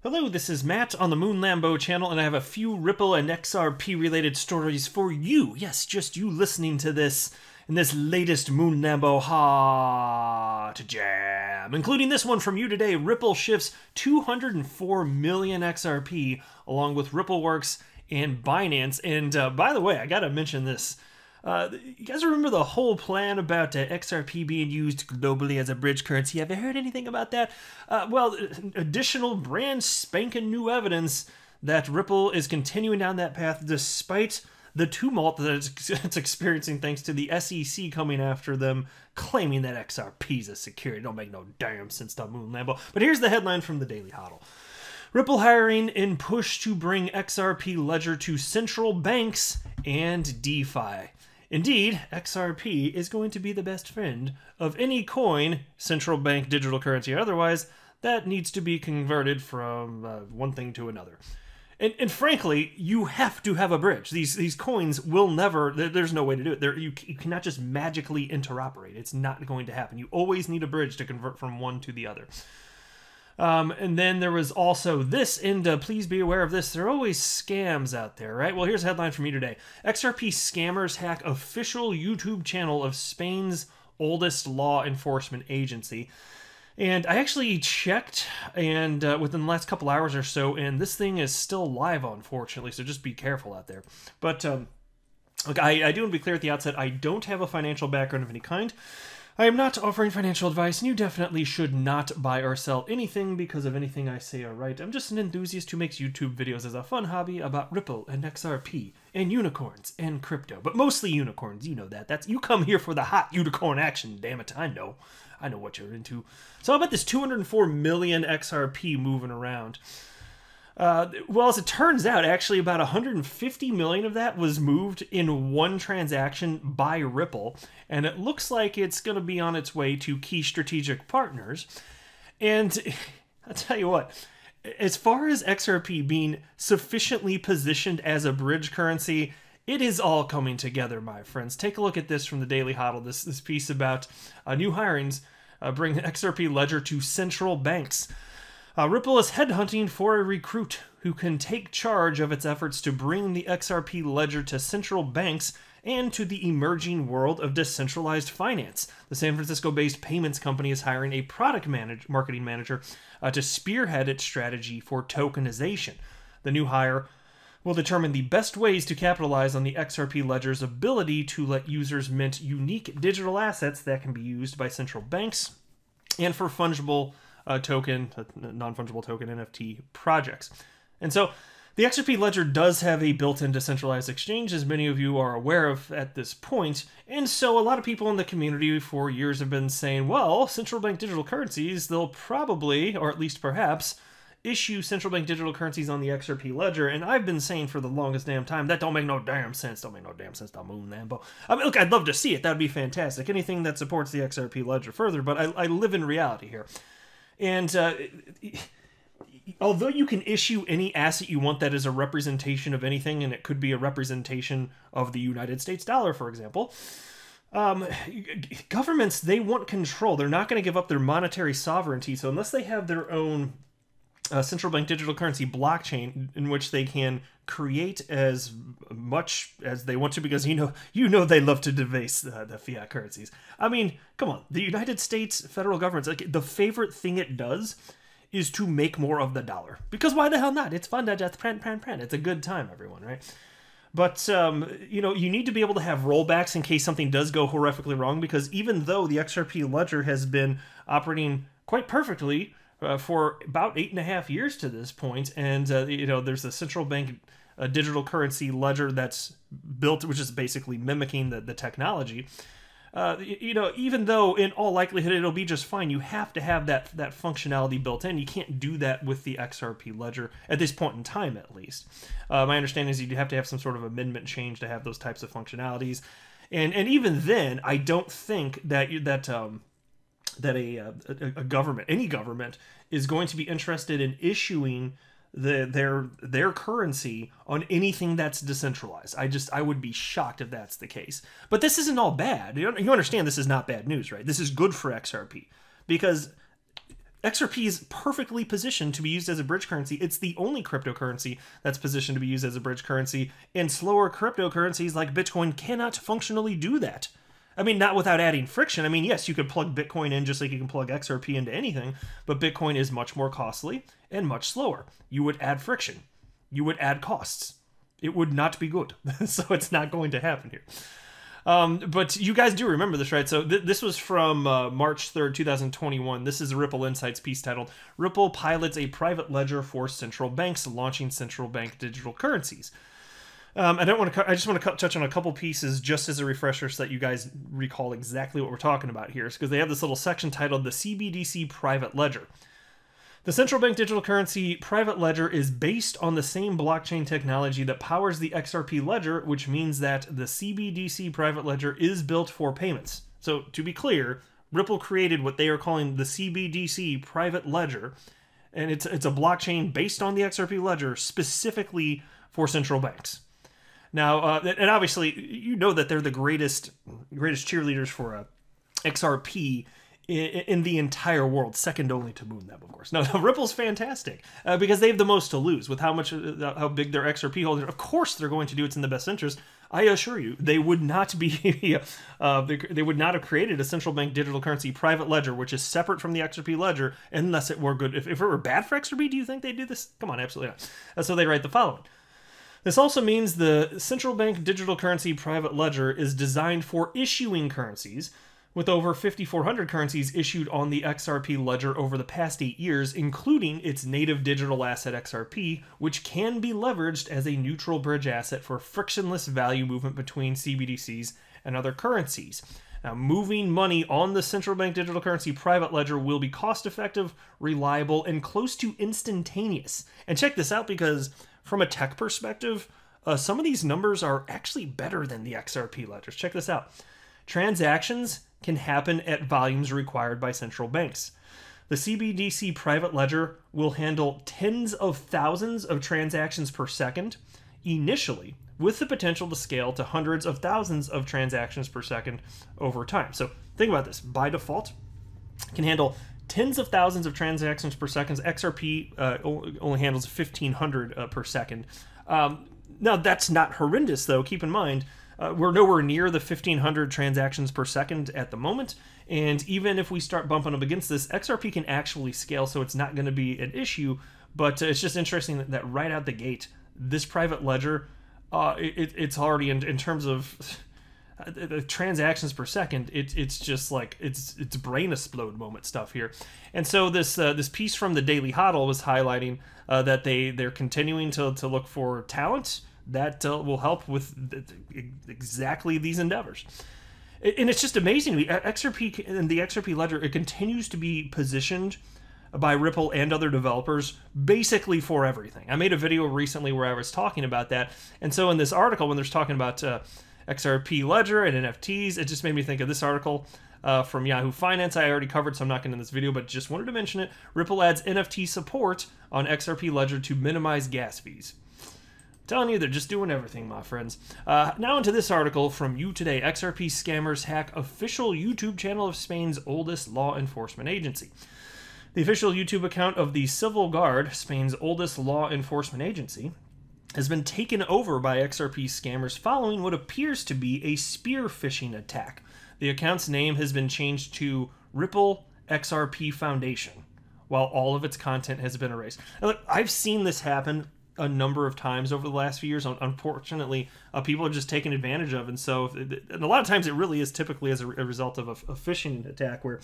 Hello, this is Matt on the Moon Lambo channel, and I have a few Ripple and XRP related stories for you. Yes, just you listening to this in this latest Moon Lambo hot jam, including this one from you today. Ripple shifts 204 million XRP along with RippleWorks and Binance. And by the way, I gotta mention this. You guys remember the whole plan about XRP being used globally as a bridge currency? Have you heard anything about that? Well, additional brand spanking new evidence that Ripple is continuing down that path despite the tumult that it's experiencing thanks to the SEC coming after them, claiming that XRP is a security. Don't make no damn sense to Moon Lambo. But here's the headline from the Daily Hodl. Ripple hiring in push to bring XRP ledger to central banks and DeFi. Indeed, XRP is going to be the best friend of any coin, central bank digital currency or otherwise, that needs to be converted from one thing to another. And frankly, you have to have a bridge. These coins will never, there's no way to do it. You cannot just magically interoperate. It's not going to happen. You always need a bridge to convert from one to the other. And then there was also this, and please be aware of this, there are always scams out there, right? Well, here's a headline from me today. XRP scammers hack official YouTube channel of Spain's oldest law enforcement agency. And I actually checked, and within the last couple hours or so, and this thing is still live, unfortunately, so just be careful out there. But look, I do want to be clear at the outset, I don't have a financial background of any kind. I am not offering financial advice, and you definitely should not buy or sell anything because of anything I say or write. I'm just an enthusiast who makes YouTube videos as a fun hobby about Ripple and XRP and unicorns and crypto. But mostly unicorns, you know that. You come here for the hot unicorn action, damn it. I know what you're into. So how about this 204 million XRP moving around? Well, as it turns out, actually about 150 million of that was moved in one transaction by Ripple, and it looks like it's going to be on its way to key strategic partners. And I'll tell you what, as far as XRP being sufficiently positioned as a bridge currency, it is all coming together, my friends. Take a look at this from the Daily Hodl, this piece about new hirings bring XRP ledger to central banks. Ripple is headhunting for a recruit who can take charge of its efforts to bring the XRP ledger to central banks and to the emerging world of decentralized finance. The San Francisco-based payments company is hiring a product marketing manager to spearhead its strategy for tokenization. The new hire will determine the best ways to capitalize on the XRP ledger's ability to let users mint unique digital assets that can be used by central banks and for fungible non-fungible token NFT projects. And so the XRP ledger does have a built-in decentralized exchange, as many of you are aware of at this point. And so a lot of people in the community for years have been saying, well, central bank digital currencies, they'll probably, or at least perhaps, issue central bank digital currencies on the XRP ledger. And I've been saying for the longest damn time, that don't make no damn sense. Don't make no damn sense to Moon Lambo. I mean, look, I'd love to see it. That'd be fantastic. Anything that supports the XRP ledger further, but I live in reality here. And although you can issue any asset you want that is a representation of anything, and it could be a representation of the United States dollar, for example, governments, they want control. They're not going to give up their monetary sovereignty. So unless they have their own central bank digital currency blockchain in which they can create as much as they want to, because you know they love to debase the fiat currencies. I mean, come on, the United States federal government, like, the favorite thing it does is to make more of the dollar, because why the hell not? It's fun to just print. It's a good time, everyone, right? But you need to be able to have rollbacks in case something does go horrifically wrong, because even though the XRP ledger has been operating quite perfectly for about 8.5 years to this point, and there's a central bank digital currency ledger that's built, which is basically mimicking the technology. Even though in all likelihood it'll be just fine, you have to have that functionality built in. You can't do that with the XRP ledger at this point in time, at least. My understanding is you'd have to have some sort of amendment change to have those types of functionalities, and even then, I don't think that a government, any government, is going to be interested in issuing their currency on anything that's decentralized. I would be shocked if that's the case. But this isn't all bad. You understand this is not bad news, right? This is good for XRP, because XRP is perfectly positioned to be used as a bridge currency. It's the only cryptocurrency that's positioned to be used as a bridge currency, and slower cryptocurrencies like Bitcoin cannot functionally do that. I mean, not without adding friction. I mean, yes, you could plug Bitcoin in just like you can plug XRP into anything, but Bitcoin is much more costly and much slower. You would add friction. You would add costs. It would not be good. So it's not going to happen here. But you guys do remember this, right? So this was from March 3rd, 2021. This is a Ripple Insights piece titled, Ripple Pilots a Private Ledger for Central Banks Launching Central Bank Digital Currencies. I just want to touch on a couple pieces just as a refresher so that you guys recall exactly what we're talking about here. Because they have this little section titled the CBDC Private Ledger. The central bank digital currency private ledger is based on the same blockchain technology that powers the XRP ledger, which means that the CBDC private ledger is built for payments. So to be clear, Ripple created what they are calling the CBDC private ledger, and it's a blockchain based on the XRP ledger specifically for central banks. Now, and obviously, you know that they're the greatest cheerleaders for XRP in the entire world, second only to Moonlab, of course. No, Ripple's fantastic because they have the most to lose with how big their XRP holders. Of course, they're going to do what's in the best interest. I assure you, they would not be, they would not have created a central bank digital currency private ledger, which is separate from the XRP ledger, unless it were good. If it were bad for XRP, do you think they'd do this? Come on, absolutely not. So they write the following. This also means the central bank digital currency private ledger is designed for issuing currencies, with over 5,400 currencies issued on the XRP ledger over the past 8 years, including its native digital asset XRP, which can be leveraged as a neutral bridge asset for frictionless value movement between CBDCs and other currencies. Now, moving money on the central bank digital currency private ledger will be cost-effective, reliable, and close to instantaneous. And check this out, because from a tech perspective, some of these numbers are actually better than the XRP ledgers. Check this out. Transactions can happen at volumes required by central banks. The CBDC private ledger will handle tens of thousands of transactions per second initially, with the potential to scale to hundreds of thousands of transactions per second over time. So think about this. By default, it can handle tens of thousands of transactions per second. XRP only handles 1,500 per second. Now, that's not horrendous, though. Keep in mind, we're nowhere near the 1,500 transactions per second at the moment, and even if we start bumping up against this, XRP can actually scale, so it's not going to be an issue, but it's just interesting that right out the gate, this private ledger, it's already, in terms of transactions per second, it's just like, it's brain explode moment stuff here. And so this piece from the Daily Hodl was highlighting that they're continuing to look for talent that will help with exactly these endeavors. And it's just amazing to me. XRP and the XRP ledger, it continues to be positioned by Ripple and other developers basically for everything. I made a video recently where I was talking about that. And so in this article, when there's talking about XRP ledger and NFTs, it just made me think of this article from Yahoo Finance. I already covered, so I'm not getting in this video, but just wanted to mention it. Ripple adds NFT support on XRP ledger to minimize gas fees. Telling you, they're just doing everything, my friends. Now into this article from You Today. XRP scammers hack official YouTube channel of Spain's oldest law enforcement agency. The official YouTube account of the Civil Guard, Spain's oldest law enforcement agency, has been taken over by XRP scammers following what appears to be a spear phishing attack. The account's name has been changed to Ripple XRP Foundation, while all of its content has been erased. Now, look, I've seen this happen a number of times over the last few years. Unfortunately, people are just taken advantage of, and so, and a lot of times it really is typically as a result of a phishing attack where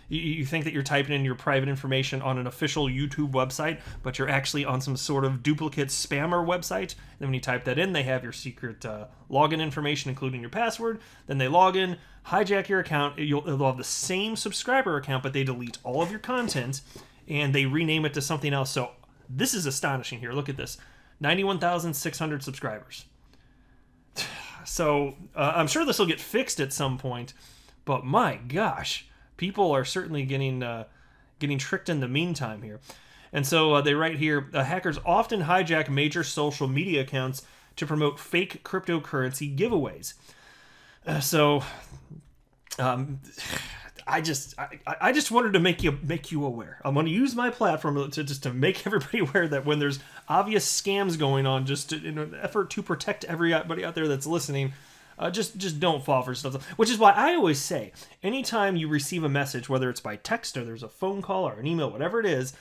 you think that you're typing in your private information on an official YouTube website, but you're actually on some sort of duplicate spammer website. Then when you type that in, they have your secret login information, including your password. Then they log in, hijack your account. They'll have the same subscriber account, but they delete all of your content and they rename it to something else. So this is astonishing here. Look at this. 91,600 subscribers. So I'm sure this will get fixed at some point, but my gosh, people are certainly getting tricked in the meantime here. And so they write here, hackers often hijack major social media accounts to promote fake cryptocurrency giveaways. I just wanted to make you aware. I'm going to use my platform to make everybody aware that when there's obvious scams going on, just in an effort to protect everybody out there that's listening, just don't fall for stuff. Which is why I always say, anytime you receive a message, whether it's by text or there's a phone call or an email, whatever it is,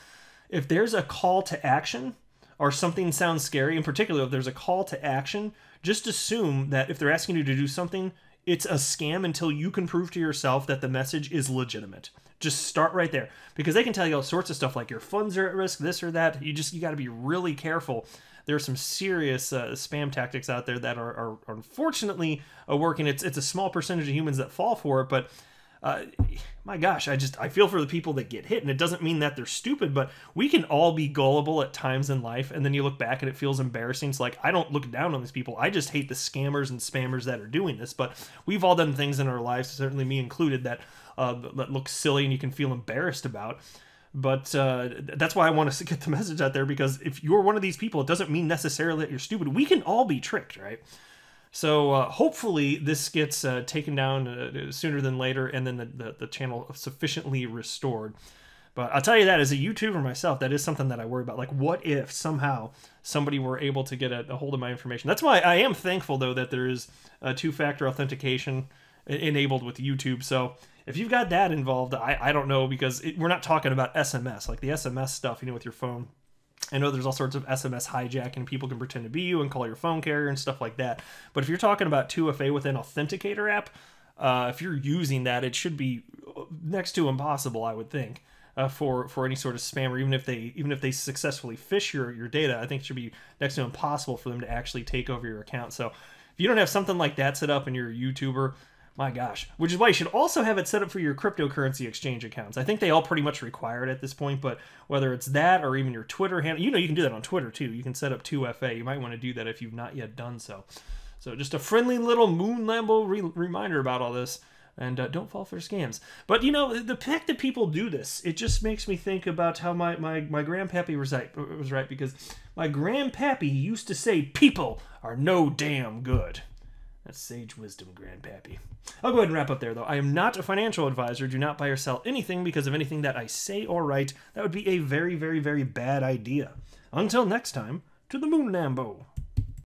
if there's a call to action or something sounds scary, in particular, if there's a call to action, just assume that if they're asking you to do something, it's a scam until you can prove to yourself that the message is legitimate. Just start right there, because they can tell you all sorts of stuff like your funds are at risk, this or that. You got to be really careful. There are some serious spam tactics out there that are unfortunately working. It's a small percentage of humans that fall for it, but my gosh, I feel for the people that get hit, and it doesn't mean that they're stupid, but we can all be gullible at times in life, and then you look back and it feels embarrassing. It's like, I don't look down on these people. I just hate the scammers and spammers that are doing this, but we've all done things in our lives, certainly me included, that look silly and you can feel embarrassed about. But that's why I want us to get the message out there, because if you're one of these people, it doesn't mean necessarily that you're stupid. We can all be tricked, right? So hopefully this gets taken down sooner than later, and then the channel sufficiently restored. But I'll tell you that, as a YouTuber myself, that is something that I worry about. Like, what if somehow somebody were able to get a hold of my information? That's why I am thankful, though, that there is two-factor authentication enabled with YouTube. So if you've got that involved, I don't know, because we're not talking about SMS. Like the SMS stuff, with your phone. I know there's all sorts of SMS hijacking. People can pretend to be you and call your phone carrier and stuff like that. But if you're talking about 2FA with an authenticator app, if you're using that, it should be next to impossible, I would think, for any sort of spammer. Even if they successfully phish your data, I think it should be next to impossible for them to actually take over your account. So if you don't have something like that set up and you're a YouTuber, my gosh. Which is why you should also have it set up for your cryptocurrency exchange accounts. I think they all pretty much require it at this point, but whether it's that or even your Twitter handle, you can do that on Twitter too. You can set up 2FA. You might want to do that if you've not yet done so. So just a friendly little Moon Lambo reminder about all this, and don't fall for scams. But the fact that people do this, it just makes me think about how my grandpappy was right, because my grandpappy used to say people are no damn good. That's sage wisdom, grandpappy. I'll go ahead and wrap up there, though. I am not a financial advisor. Do not buy or sell anything because of anything that I say or write. That would be a very, very, very bad idea. Until next time, to the Moon Lambo.